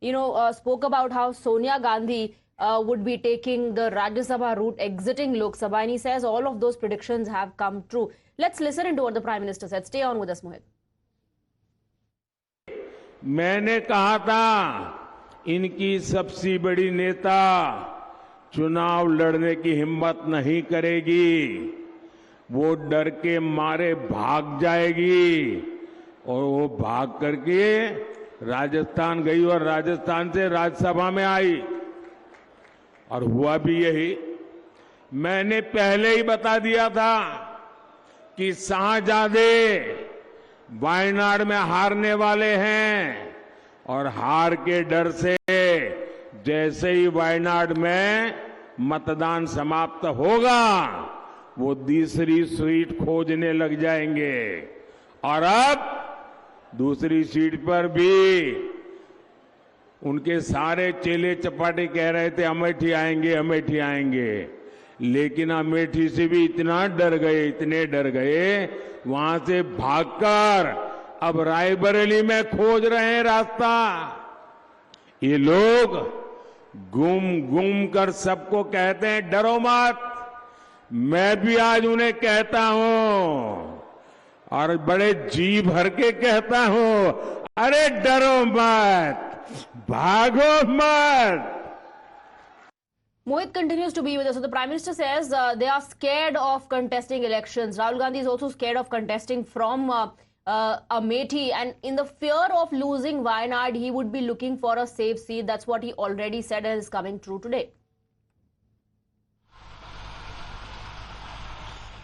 spoke about how Sonia Gandhi would be taking the Rajya Sabha route, exiting Lok Sabha, and he says all of those predictions have come true. Let's listen into what the Prime Minister said. Stay on with us, Mohit. मैंने कहा था इनकी सबसे बड़ी नेता चुनाव लड़ने की हिम्मत नहीं करेगी, वो डर के मारे भाग जाएगी और वो भाग करके राजस्थान गई और राजस्थान से राज्यसभा में आई और हुआ भी यही। मैंने पहले ही बता दिया था कि शाहजादे वायनाड में हारने वाले हैं और हार के डर से जैसे ही वायनाड में मतदान समाप्त होगा वो दूसरी सीट खोजने लग जाएंगे और अब दूसरी सीट पर भी उनके सारे चेले चपाटे कह रहे थे अमेठी आएंगे अमेठी आएंगे, लेकिन अमेठी से भी इतना डर गए, इतने डर गए, वहां से भागकर अब रायबरेली में खोज रहे हैं रास्ता। ये लोग गुम गुम कर सबको कहते हैं डरो मत, मैं भी आज उन्हें कहता हूं और बड़े जी भर के कहता हूं, अरे डरो मत, भागो मत। Mohit continues to be with us. So the Prime Minister says they are scared of contesting elections. Rahul Gandhi is also scared of contesting from Amethi, and in the fear of losing Wayanad, he would be looking for a safe seat. That's what he already said and is coming true today.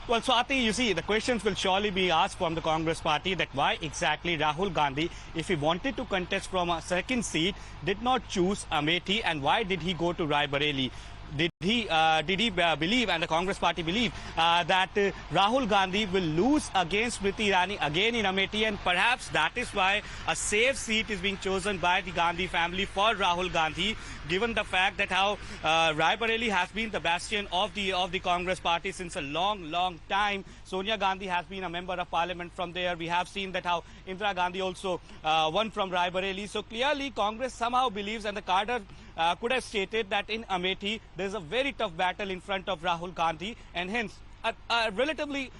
Well, Swati, you see, the questions will surely be asked from the Congress party that why exactly Rahul Gandhi, if he wanted to contest from a second seat, did not choose Amethi, and why did he go to Raebareli? Did he believe, and the Congress party believe, that Rahul Gandhi will lose against Smriti Irani again in Amethi, and perhaps that is why a safe seat is being chosen by the Gandhi family for Rahul Gandhi, given the fact that how Raebareli has been the bastion of the Congress party since a long time. Sonia Gandhi has been a member of parliament from there. We have seen that how Indira Gandhi also won from Raebareli. So clearly Congress somehow believes, and the cadre could have stated that in Amethi there's a very tough battle in front of Rahul Gandhi, and hence a relatively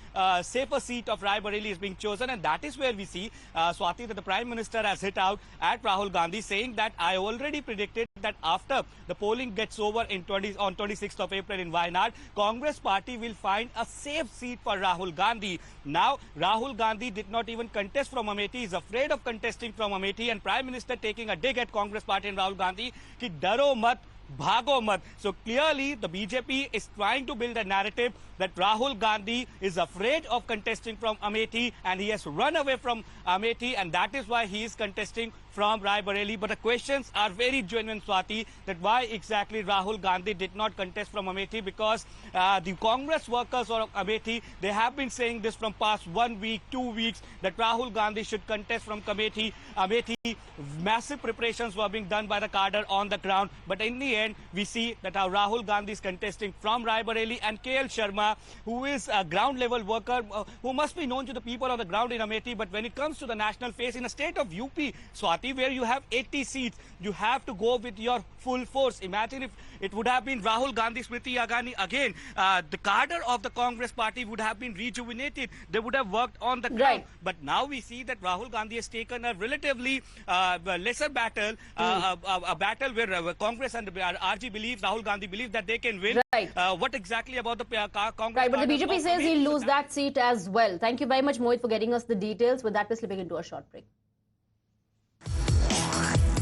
safer seat of Raebareli is being chosen, and that is where we see, Swati, that the Prime Minister has hit out at Rahul Gandhi, saying that I already predicted that after the polling gets over on 26th of April in Wayanad, Congress party will find a safe seat for Rahul Gandhi. Now, Rahul Gandhi did not even contest from Amethi. He is afraid of contesting from Amethi, and Prime Minister taking a dig at Congress party and Rahul Gandhi, ki daro mat, bhago mat. So clearly the BJP is trying to build a narrative that Rahul Gandhi is afraid of contesting from Amethi and he has run away from Amethi, and that is why he is contesting from Raebareli. But the questions are very genuine, Swati, that why exactly Rahul Gandhi did not contest from Amethi, because the Congress workers of Amethi, they have been saying this from past 1 week, 2 weeks, that Rahul Gandhi should contest from Amethi. Massive preparations were being done by the cadre on the ground, but in the end we see that how Rahul Gandhi is contesting from Raebareli, and KL Sharma, who is a ground level worker, who must be known to the people on the ground in Amethi, but when it comes to the national face in a state of UP, Swati, where you have 80 seats, you have to go with your full force. Imagine if it would have been Rahul Gandhi, Smriti Irani again, the cadre of the Congress party would have been rejuvenated. They would have worked on the ground. Right. But now we see that Rahul Gandhi has taken a relatively lesser battle, a battle where Congress and RG believes, Rahul Gandhi believes that they can win. Right. What exactly about the Congress? Right, but the BJP says he'll lose that seat as well. Thank you very much, Mohit, for getting us the details. With that, we're slipping into a short break.